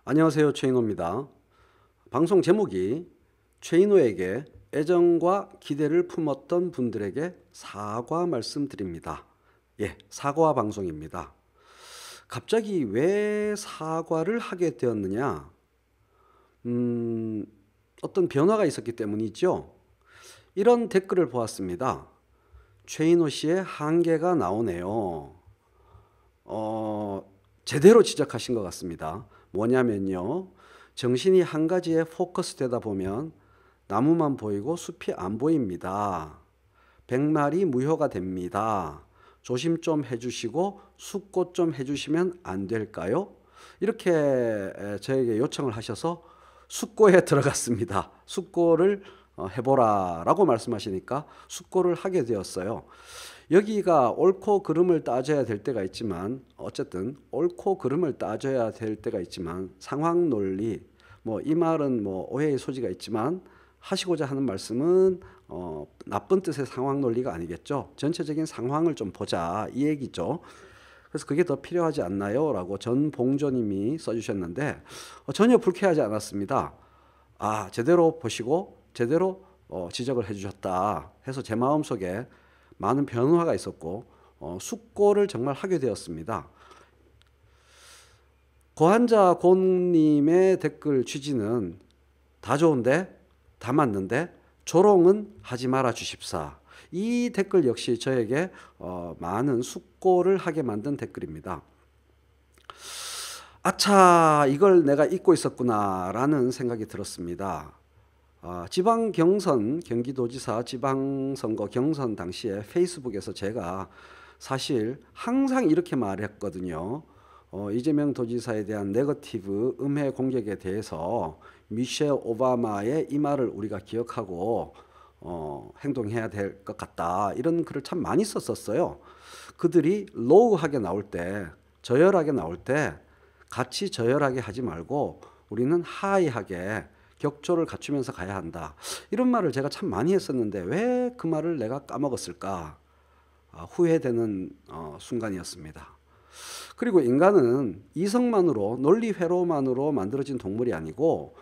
안녕하세요. 최인호입니다. 방송 제목이 최인호에게 애정과 기대를 품었던 분들에게 사과 말씀드립니다. 예, 사과 방송입니다. 갑자기 왜 사과를 하게 되었느냐? 어떤 변화가 있었기 때문이죠. 이런 댓글을 보았습니다. 최인호 씨의 한계가 나오네요. 제대로 지적하신 것 같습니다. 뭐냐면요. 정신이 한 가지에 포커스 되다 보면 나무만 보이고 숲이 안 보입니다. 백말이 무효가 됩니다. 조심 좀 해주시고 숙고 좀 해주시면 안 될까요? 이렇게 저에게 요청을 하셔서 숙고에 들어갔습니다. 숙고를 해보라라고 말씀하시니까 숙고를 하게 되었어요. 여기가 옳고 그름을 따져야 될 때가 있지만 어쨌든 옳고 그름을 따져야 될 때가 있지만 상황 논리 이 말은 오해의 소지가 있지만 하시고자 하는 말씀은 나쁜 뜻의 상황 논리가 아니겠죠. 전체적인 상황을 좀 보자 이 얘기죠. 그래서 그게 더 필요하지 않나요? 라고 전봉조님이 써주셨는데 전혀 불쾌하지 않았습니다. 제대로 보시고 제대로 지적을 해주셨다 해서 제 마음속에 많은 변화가 있었고 숙고를 정말 하게 되었습니다. 고한자 곤님의 댓글 취지는 다 좋은데 다 맞는데 조롱은 하지 말아 주십사. 이 댓글 역시 저에게 많은 숙고를 하게 만든 댓글입니다. 아차, 이걸 내가 잊고 있었구나라는 생각이 들었습니다. 지방 경선, 경기도지사 지방선거 경선 당시에 페이스북에서 제가 사실 항상 이렇게 말했거든요. 이재명 도지사에 대한 네거티브 음해 공격에 대해서 미셸 오바마의 이 말을 우리가 기억하고 행동해야 될 것 같다. 이런 글을 참 많이 썼었어요. 그들이 로우하게 나올 때, 저열하게 나올 때 같이 저열하게 하지 말고 우리는 하이하게 격조를 갖추면서 가야 한다. 이런 말을 제가 참 많이 했었는데 왜 그 말을 내가 까먹었을까? 후회되는 순간이었습니다. 그리고 인간은 이성만으로 논리 회로만으로 만들어진 동물이 아니고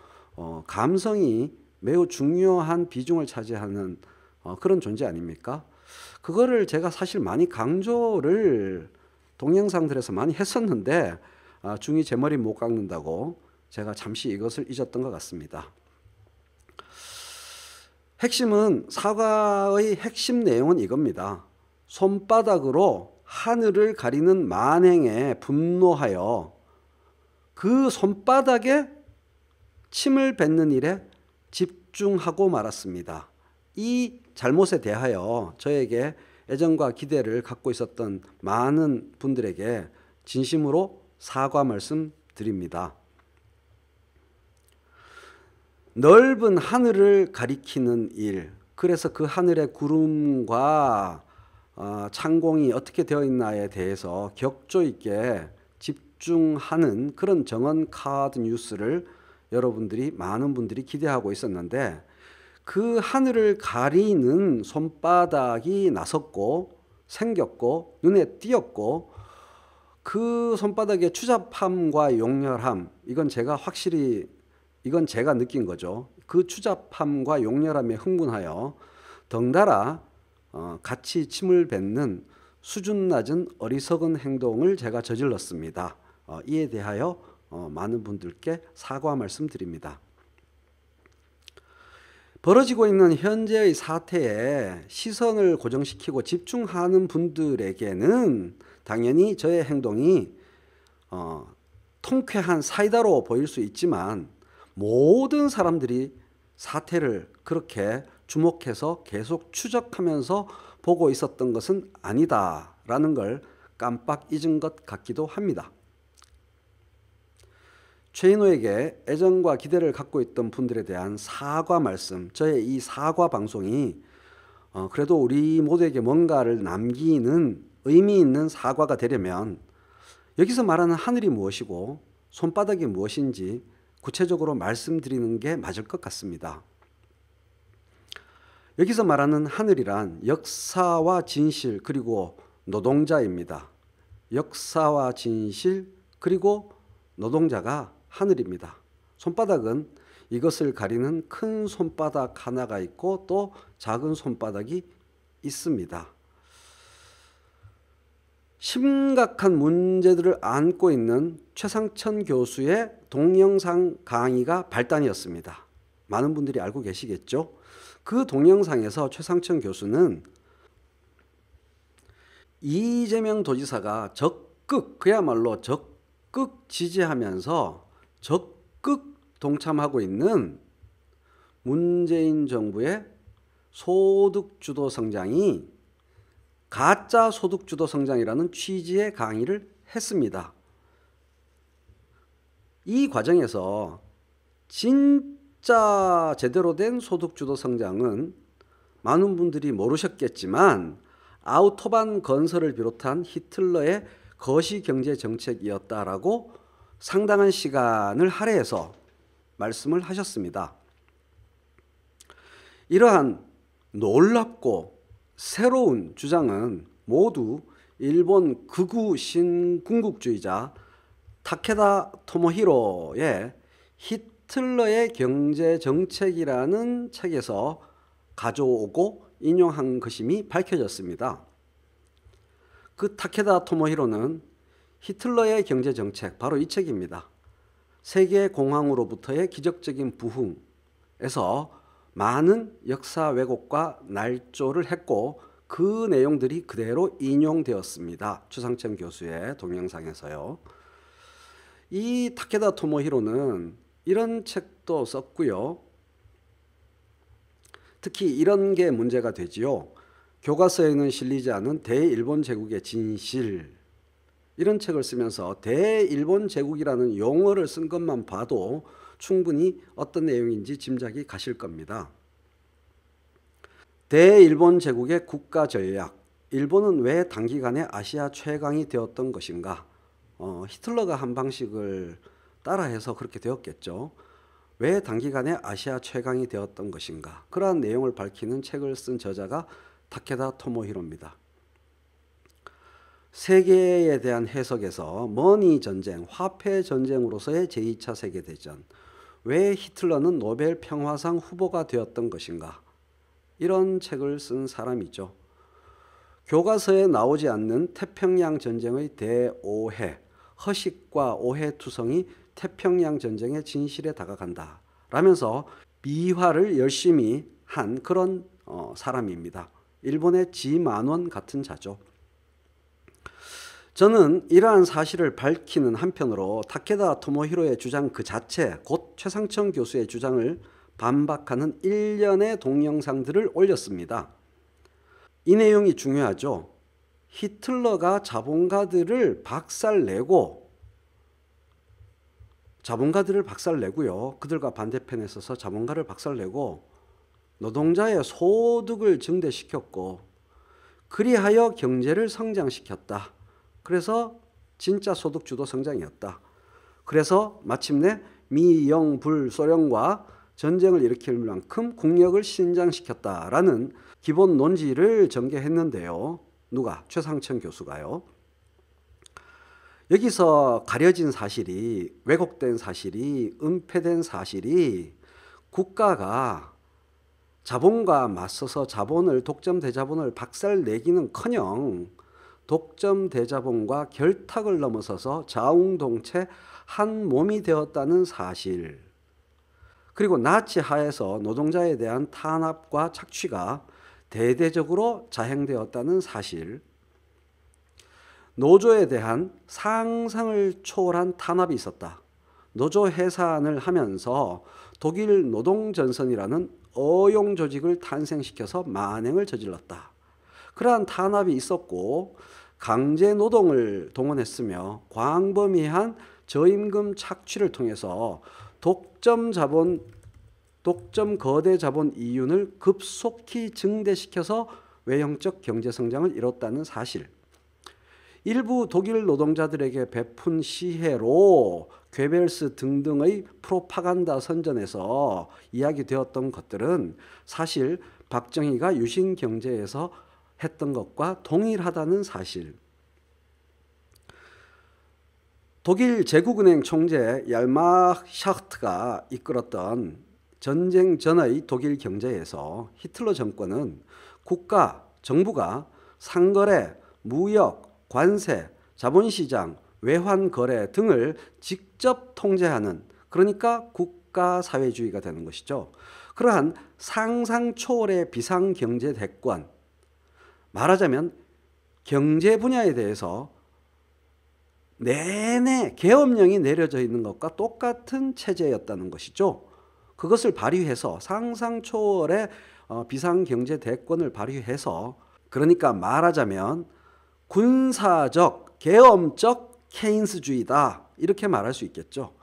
감성이 매우 중요한 비중을 차지하는 그런 존재 아닙니까? 그거를 제가 사실 많이 강조를 동영상들에서 많이 했었는데 중이 제 머리 못 깎는다고 제가 잠시 이것을 잊었던 것 같습니다. 핵심은 사과의 핵심 내용은 이겁니다. 손바닥으로 하늘을 가리는 만행에 분노하여 그 손바닥에 침을 뱉는 일에 집중하고 말았습니다. 이 잘못에 대하여 저에게 애정과 기대를 갖고 있었던 많은 분들에게 진심으로 사과 말씀드립니다. 넓은 하늘을 가리키는 일, 그래서 그 하늘의 구름과 창공이 어떻게 되어 있나에 대해서 격조 있게 집중하는 그런 정원 카드 뉴스를 여러분들이 많은 분들이 기대하고 있었는데 그 하늘을 가리는 손바닥이 나섰고 생겼고 눈에 띄었고 그 손바닥의 추잡함과 용렬함, 이건 제가 느낀 거죠. 그 추잡함과 용렬함에 흥분하여 덩달아 같이 침을 뱉는 수준 낮은 어리석은 행동을 제가 저질렀습니다. 이에 대하여 많은 분들께 사과 말씀드립니다. 벌어지고 있는 현재의 사태에 시선을 고정시키고 집중하는 분들에게는 당연히 저의 행동이 통쾌한 사이다로 보일 수 있지만 모든 사람들이 사태를 그렇게 주목해서 계속 추적하면서 보고 있었던 것은 아니다라는 걸 깜빡 잊은 것 같기도 합니다. 최인호에게 애정과 기대를 갖고 있던 분들에 대한 사과 말씀, 저의 이 사과 방송이 그래도 우리 모두에게 뭔가를 남기는 의미 있는 사과가 되려면 여기서 말하는 하늘이 무엇이고 손바닥이 무엇인지 구체적으로 말씀드리는 게 맞을 것 같습니다. 여기서 말하는 하늘이란 역사와 진실 그리고 노동자입니다. 역사와 진실 그리고 노동자가 하늘입니다. 손바닥은 이것을 가리는 큰 손바닥 하나가 있고 또 작은 손바닥이 있습니다. 심각한 문제들을 안고 있는 최상천 교수의 동영상 강의가 발단이었습니다. 많은 분들이 알고 계시겠죠? 그 동영상에서 최상천 교수는 이재명 도지사가 그야말로 적극 지지하면서 적극 동참하고 있는 문재인 정부의 소득주도 성장이 가짜 소득주도 성장이라는 취지의 강의를 했습니다. 이 과정에서 진짜 제대로 된 소득주도 성장은 많은 분들이 모르셨겠지만 아우토반 건설을 비롯한 히틀러의 거시경제 정책이었다라고 상당한 시간을 할애해서 말씀을 하셨습니다. 이러한 놀랍고 새로운 주장은 모두 일본 극우 신군국주의자 타케다 토모히로의 히틀러의 경제정책이라는 책에서 가져오고 인용한 것임이 밝혀졌습니다. 그 타케다 토모히로는 히틀러의 경제정책, 바로 이 책입니다. 세계공황으로부터의 기적적인 부흥에서 많은 역사 왜곡과 날조를 했고 그 내용들이 그대로 인용되었습니다. 최상천 교수의 동영상에서요. 이 타케다 토모히로는 이런 책도 썼고요. 특히 이런 게 문제가 되지요. 교과서에는 실리지 않은 대일본 제국의 진실, 이런 책을 쓰면서 대일본 제국이라는 용어를 쓴 것만 봐도 충분히 어떤 내용인지 짐작이 가실 겁니다. 대일본 제국의 국가 전략, 일본은 왜 단기간에 아시아 최강이 되었던 것인가? 히틀러가 한 방식을 따라해서 그렇게 되었겠죠. 왜 단기간에 아시아 최강이 되었던 것인가? 그러한 내용을 밝히는 책을 쓴 저자가 타케다 토모히로입니다. 세계에 대한 해석에서 머니 전쟁, 화폐 전쟁으로서의 제2차 세계대전, 왜 히틀러는 노벨 평화상 후보가 되었던 것인가? 이런 책을 쓴 사람이죠. 교과서에 나오지 않는 태평양 전쟁의 대오해, 허식과 오해투성이 태평양 전쟁의 진실에 다가간다 라면서 미화를 열심히 한 그런 사람입니다. 일본의 지만원 같은 자죠. 저는 이러한 사실을 밝히는 한편으로 타케다 토모히로의 주장 그 자체, 곧 최상천 교수의 주장을 반박하는 일련의 동영상들을 올렸습니다. 이 내용이 중요하죠. 히틀러가 자본가들을 박살내고요. 그들과 반대편에 서서 자본가를 박살내고 노동자의 소득을 증대시켰고 그리하여 경제를 성장시켰다. 그래서 진짜 소득주도 성장이었다. 그래서 마침내 미영불소령과 전쟁을 일으킬 만큼 국력을 신장시켰다라는 기본 논지를 전개했는데요. 누가? 최상천 교수가요. 여기서 가려진 사실이, 왜곡된 사실이, 은폐된 사실이 국가가 자본과 맞서서 독점대자본을 박살내기는커녕 독점대자본과 결탁을 넘어서서 자웅동체 한 몸이 되었다는 사실, 그리고 나치 하에서 노동자에 대한 탄압과 착취가 대대적으로 자행되었다는 사실, 노조에 대한 상상을 초월한 탄압이 있었다. 노조 해산을 하면서 독일 노동전선이라는 어용 조직을 탄생시켜서 만행을 저질렀다. 그러한 탄압이 있었고 강제 노동을 동원했으며 광범위한 저임금 착취를 통해서 독점 거대 자본 이윤을 급속히 증대시켜서 외형적 경제 성장을 이뤘다는 사실, 일부 독일 노동자들에게 베푼 시혜로 괴벨스 등등의 프로파간다 선전에서 이야기되었던 것들은 사실 박정희가 유신경제에서 했던 것과 동일하다는 사실, 독일 제국은행 총재 얄마샤흐트가 이끌었던 전쟁 전의 독일 경제에서 히틀러 정권은 국가, 정부가 상거래, 무역, 관세, 자본시장, 외환거래 등을 직접 통제하는, 그러니까 국가사회주의가 되는 것이죠. 그러한 상상 초월의 비상경제 대권, 말하자면 경제 분야에 대해서 내내 계엄령이 내려져 있는 것과 똑같은 체제였다는 것이죠. 그것을 발휘해서 상상 초월의 비상경제 대권을 발휘해서, 그러니까 말하자면 군사적, 계엄적 케인스주의다, 이렇게 말할 수 있겠죠.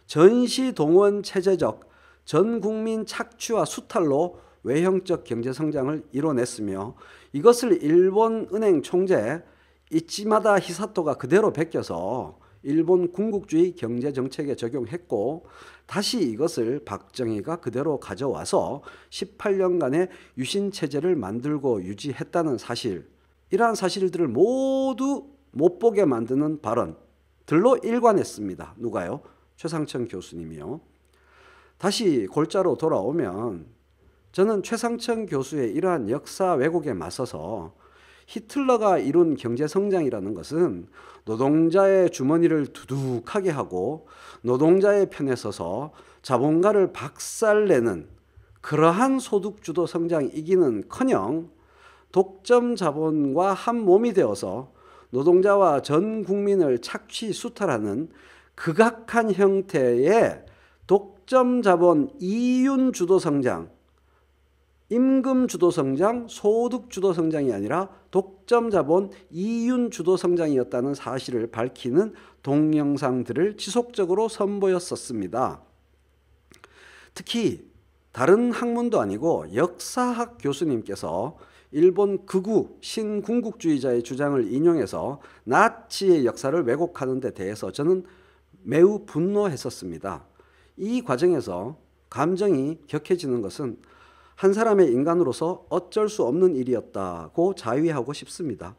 전시동원 체제적 전국민 착취와 수탈로 외형적 경제성장을 이뤄냈으며, 이것을 일본 은행 총재 이치마다 히사토가 그대로 베껴서 일본 군국주의 경제정책에 적용했고, 다시 이것을 박정희가 그대로 가져와서 18년간의 유신체제를 만들고 유지했다는 사실, 이러한 사실들을 모두 못 보게 만드는 발언들로 일관했습니다. 누가요? 최상천 교수님이요. 다시 골자로 돌아오면 저는 최상천 교수의 이러한 역사 왜곡에 맞서서 히틀러가 이룬 경제성장이라는 것은 노동자의 주머니를 두둑하게 하고 노동자의 편에 서서 자본가를 박살내는 그러한 소득주도 성장이기는커녕 독점 자본과 한 몸이 되어서 노동자와 전 국민을 착취 수탈하는 극악한 형태의 독점 자본 이윤 주도 성장, 임금 주도 성장, 소득 주도 성장이 아니라 독점 자본 이윤 주도 성장이었다는 사실을 밝히는 동영상들을 지속적으로 선보였었습니다. 특히 다른 학문도 아니고 역사학 교수님께서 일본 극우 신군국주의자의 주장을 인용해서 나치의 역사를 왜곡하는 데 대해서 저는 매우 분노했었습니다. 이 과정에서 감정이 격해지는 것은 한 사람의 인간으로서 어쩔 수 없는 일이었다고 자위하고 싶습니다.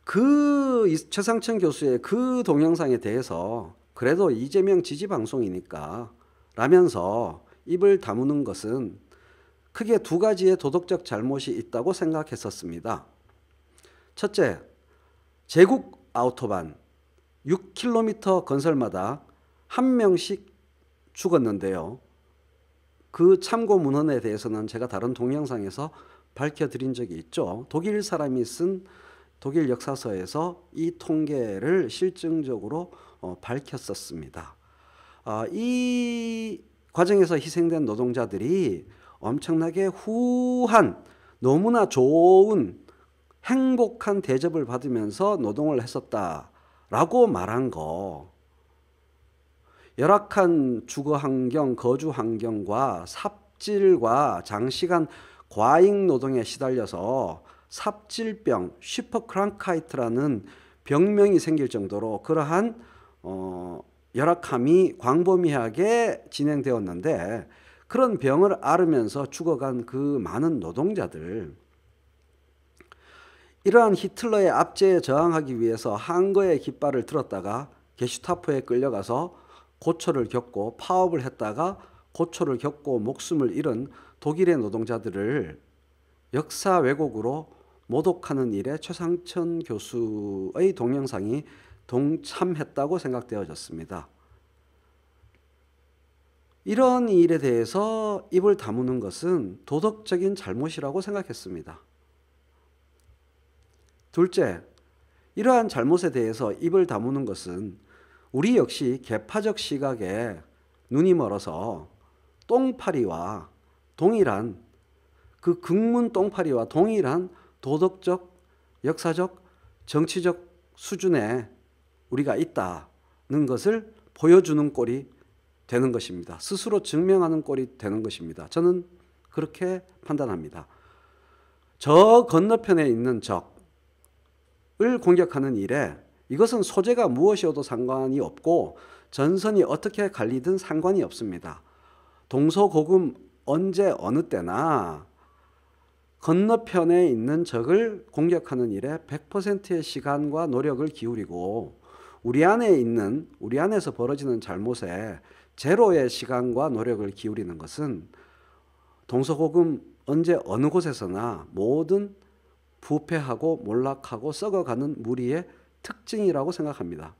그 최상천 교수의 그 동영상에 대해서 그래도 이재명 지지 방송이니까 라면서 입을 다무는 것은 크게 두 가지의 도덕적 잘못이 있다고 생각했었습니다. 첫째, 제국 아우토반 6km 건설마다 한 명씩 죽었는데요. 그 참고 문헌에 대해서는 제가 다른 동영상에서 밝혀드린 적이 있죠. 독일 사람이 쓴 독일 역사서에서 이 통계를 실증적으로 밝혔었습니다. 이 과정에서 희생된 노동자들이 엄청나게 후한 너무나 좋은 행복한 대접을 받으면서 노동을 했었다라고 말한 거, 열악한 주거 환경, 거주 환경과 삽질과 장시간 과잉 노동에 시달려서 삽질병, 슈퍼크랑카이트라는 병명이 생길 정도로 그러한 열악함이 광범위하게 진행되었는데, 그런 병을 앓으면서 죽어간 그 많은 노동자들, 이러한 히틀러의 압제에 저항하기 위해서 항거의 깃발을 들었다가 게슈타포에 끌려가서 고초를 겪고 파업을 했다가 고초를 겪고 목숨을 잃은 독일의 노동자들을 역사 왜곡으로 모독하는 일에 최상천 교수의 동영상이 동참했다고 생각되어졌습니다. 이런 일에 대해서 입을 다무는 것은 도덕적인 잘못이라고 생각했습니다. 둘째, 이러한 잘못에 대해서 입을 다무는 것은 우리 역시 계파적 시각에 눈이 멀어서 똥파리와 동일한, 그 극문 똥파리와 동일한 도덕적, 역사적, 정치적 수준에 우리가 있다는 것을 보여주는 꼴이 되는 것입니다. 스스로 증명하는 꼴이 되는 것입니다. 저는 그렇게 판단합니다. 저 건너편에 있는 적을 공격하는 일에 이것은 소재가 무엇이어도 상관이 없고 전선이 어떻게 갈리든 상관이 없습니다. 동서고금 언제 어느 때나 건너편에 있는 적을 공격하는 일에 100%의 시간과 노력을 기울이고 우리 안에서 벌어지는 잘못에 제로의 시간과 노력을 기울이는 것은 동서고금 언제 어느 곳에서나 모든 부패하고 몰락하고 썩어가는 무리의 특징이라고 생각합니다.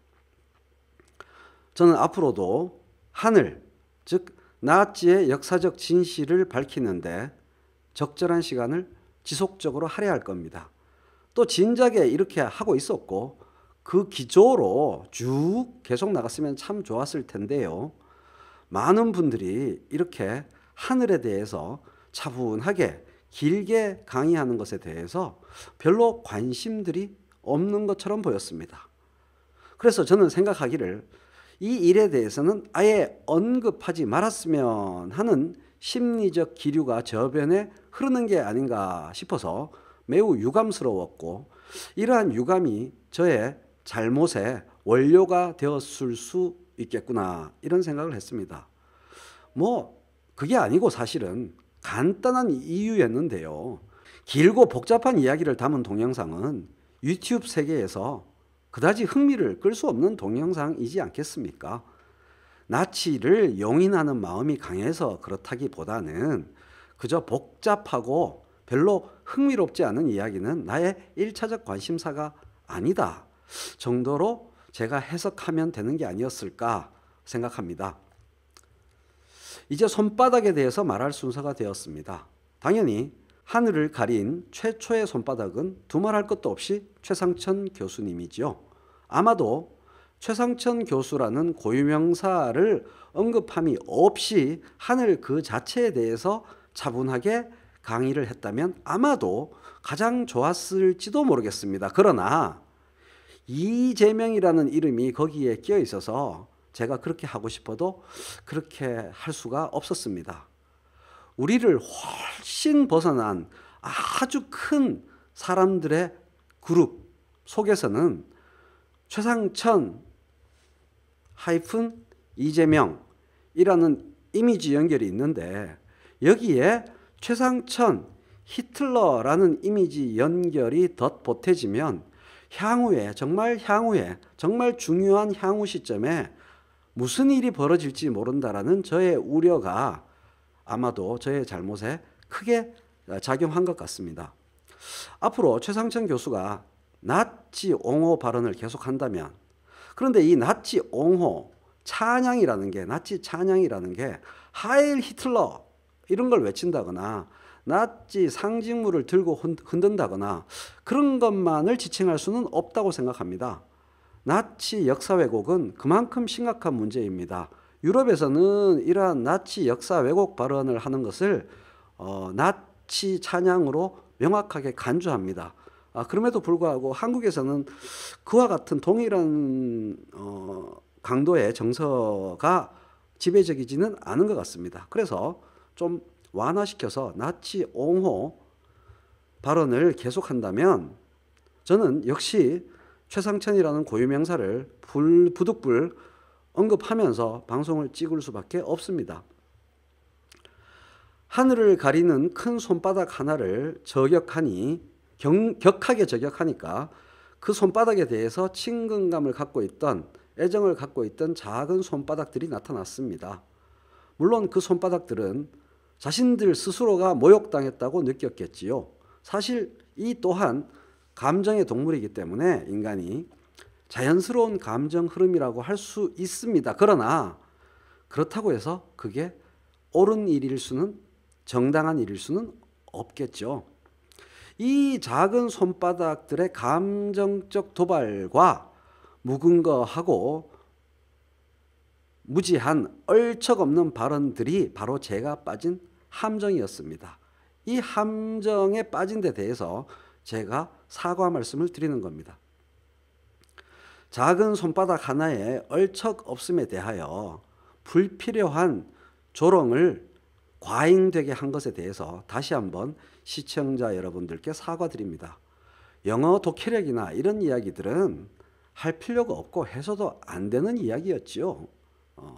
저는 앞으로도 하늘, 즉 나치의 역사적 진실을 밝히는데 적절한 시간을 지속적으로 할애할 겁니다. 또 진작에 이렇게 하고 있었고 그 기조로 쭉 계속 나갔으면 참 좋았을 텐데요. 많은 분들이 이렇게 하늘에 대해서 차분하게 길게 강의하는 것에 대해서 별로 관심들이 없는 것처럼 보였습니다. 그래서 저는 생각하기를 이 일에 대해서는 아예 언급하지 말았으면 하는 심리적 기류가 저변에 흐르는 게 아닌가 싶어서 매우 유감스러웠고, 이러한 유감이 저의 잘못의 원료가 되었을 수 있겠구나 이런 생각을 했습니다. 그게 아니고 사실은 간단한 이유였는데요. 길고 복잡한 이야기를 담은 동영상은 유튜브 세계에서 그다지 흥미를 끌 수 없는 동영상이지 않겠습니까? 나치를 용인하는 마음이 강해서 그렇다기보다는 그저 복잡하고 별로 흥미롭지 않은 이야기는 나의 1차적 관심사가 아니다 정도로 제가 해석하면 되는 게 아니었을까 생각합니다. 이제 손바닥에 대해서 말할 순서가 되었습니다. 당연히 하늘을 가린 최초의 손바닥은 두말할 것도 없이 최상천 교수님이지요. 아마도 최상천 교수라는 고유명사를 언급함이 없이 하늘 그 자체에 대해서 차분하게 강의를 했다면 아마도 가장 좋았을지도 모르겠습니다. 그러나 이재명이라는 이름이 거기에 끼어 있어서 제가 그렇게 하고 싶어도 그렇게 할 수가 없었습니다. 우리를 훨씬 벗어난 아주 큰 사람들의 그룹 속에서는 최상천 이재명이라는 이미지 연결이 있는데 여기에 최상천 히틀러라는 이미지 연결이 덧보태지면 향후에 정말 중요한 향후 시점에 무슨 일이 벌어질지 모른다라는 저의 우려가 아마도 저의 잘못에 크게 작용한 것 같습니다. 앞으로 최상천 교수가 나치 옹호 발언을 계속한다면, 그런데 이 나치 옹호 나치 찬양이라는 게 하일 히틀러 이런 걸 외친다거나 나치 상징물을 들고 흔든다거나 그런 것만을 지칭할 수는 없다고 생각합니다. 나치 역사 왜곡은 그만큼 심각한 문제입니다. 유럽에서는 이러한 나치 역사 왜곡 발언을 하는 것을 나치 찬양으로 명확하게 간주합니다. 그럼에도 불구하고 한국에서는 그와 같은 동일한 강도의 정서가 지배적이지는 않은 것 같습니다. 그래서 좀 완화시켜서 나치 옹호 발언을 계속한다면 저는 역시 최상천이라는 고유명사를 부득불 언급하면서 방송을 찍을 수밖에 없습니다. 하늘을 가리는 큰 손바닥 하나를 격하게 저격하니까 그 손바닥에 대해서 친근감을 갖고 있던, 애정을 갖고 있던 작은 손바닥들이 나타났습니다. 물론 그 손바닥들은 자신들 스스로가 모욕당했다고 느꼈겠지요. 사실 이 또한 감정의 동물이기 때문에 인간이 자연스러운 감정 흐름이라고 할 수 있습니다. 그러나 그렇다고 해서 그게 옳은 일일 수는, 정당한 일일 수는 없겠죠. 이 작은 손바닥들의 감정적 도발과 무근거하고 무지한 얼척없는 발언들이 바로 제가 빠진 함정이었습니다. 이 함정에 빠진 데 대해서 제가 사과 말씀을 드리는 겁니다. 작은 손바닥 하나의 얼척 없음에 대하여 불필요한 조롱을 과잉되게 한 것에 대해서 다시 한번 시청자 여러분들께 사과드립니다. 영어 독해력이나 이런 이야기들은 할 필요가 없고 해서도 안 되는 이야기였지요.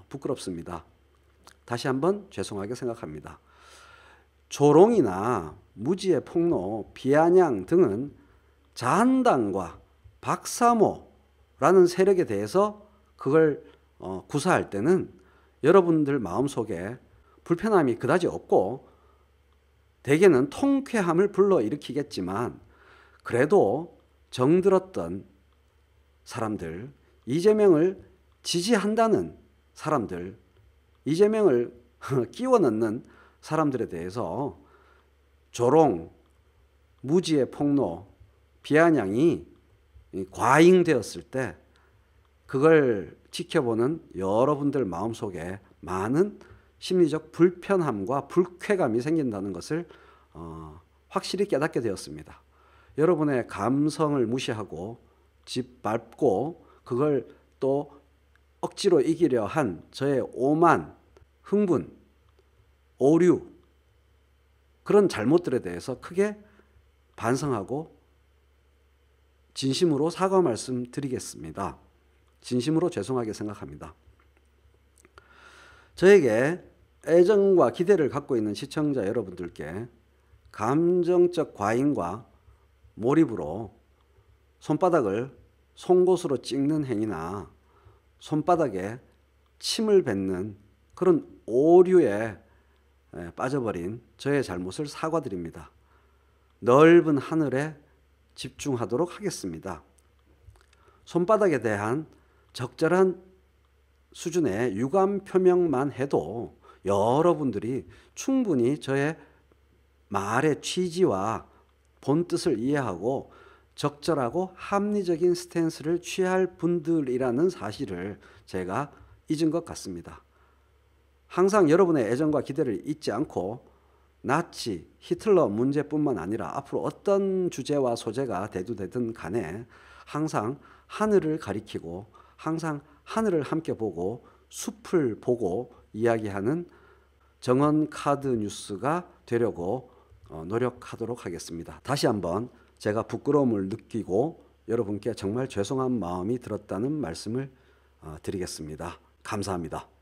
부끄럽습니다. 다시 한번 죄송하게 생각합니다. 조롱이나 무지의 폭로, 비아냥 등은 자한당과 박사모 라는 세력에 대해서 그걸 구사할 때는 여러분들 마음속에 불편함이 그다지 없고 대개는 통쾌함을 불러일으키겠지만 그래도 정들었던 사람들, 이재명을 지지한다는 사람들, 이재명을 끼워 넣는 사람들에 대해서 조롱, 무지의 폭로, 비아냥이 과잉되었을 때 그걸 지켜보는 여러분들 마음속에 많은 심리적 불편함과 불쾌감이 생긴다는 것을 확실히 깨닫게 되었습니다. 여러분의 감성을 무시하고 짓밟고 그걸 또 억지로 이기려 한 저의 오만, 흥분, 오류 그런 잘못들에 대해서 크게 반성하고 진심으로 사과 말씀 드리겠습니다. 진심으로 죄송하게 생각합니다. 저에게 애정과 기대를 갖고 있는 시청자 여러분들께 감정적 과잉과 몰입으로 손바닥을 송곳으로 찍는 행위나 손바닥에 침을 뱉는 그런 오류에 빠져버린 저의 잘못을 사과드립니다. 넓은 하늘에 집중하도록 하겠습니다. 손바닥에 대한 적절한 수준의 유감 표명만 해도 여러분들이 충분히 저의 말의 취지와 본뜻을 이해하고 적절하고 합리적인 스탠스를 취할 분들이라는 사실을 제가 잊은 것 같습니다. 항상 여러분의 애정과 기대를 잊지 않고 나치, 히틀러 문제뿐만 아니라 앞으로 어떤 주제와 소재가 대두되든 간에 항상 하늘을 가리키고 항상 하늘을 함께 보고 숲을 보고 이야기하는 정언카드 뉴스가 되려고 노력하도록 하겠습니다. 다시 한번 제가 부끄러움을 느끼고 여러분께 정말 죄송한 마음이 들었다는 말씀을 드리겠습니다. 감사합니다.